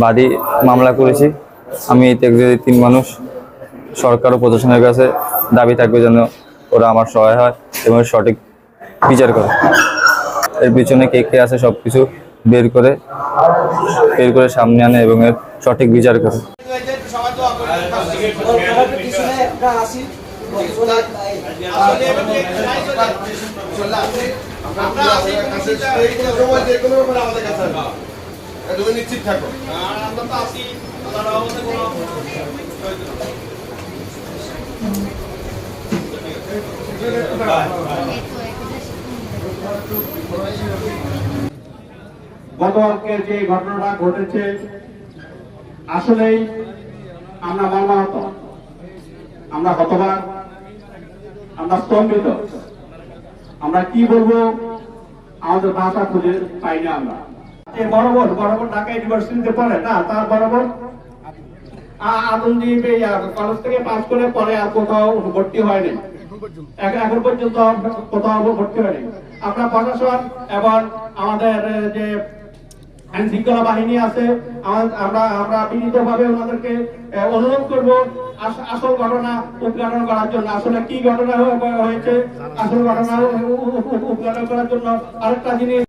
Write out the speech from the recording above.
বাদী মামলা করেছি। আমি এই ত্যাগী তিন মানুষ। সরকার ও প্রশাসনের কাছে দাবি থাকবে যেন ওরা আমার সহায় হয় এবং সঠিক বিচার করে। এর পিছনে কে কে আছে সবকিছু বের করে সামনে আনে এবং এর সঠিক বিচার করে। নিশ্চিত থাকো গতকালকে যে ঘটনাটা ঘটেছে আসলেই আমরা মর্মাহত, আমরা হতবাক, আমরা স্তম্ভিত। আমরা কি বলবো আমাদের ভাষা খুঁজে পাই না। আমরা বরাবর ঢাকা ইউনিভার্সিটিতে পড়ে না, তার বরাবর আনন্দদ্বীপ কলেজ থেকে পাস করে পরে আর কোথাও ভর্তি হয়নি, এখন পর্যন্ত কোথাও ভর্তি হয়নি। আমরা প্রশাসন এবং আমাদের যে আইন শৃঙ্খলা বাহিনী আছে আমরা বিনীতভাবে ওনাদেরকে অনুরোধ করব আসল ঘটনা উদ্ঘাটন করার জন্য। আসলে কি ঘটনা হয়েছে আসল ঘটনা উদ্ঘাটন করার জন্য। আরেকটা জিনিস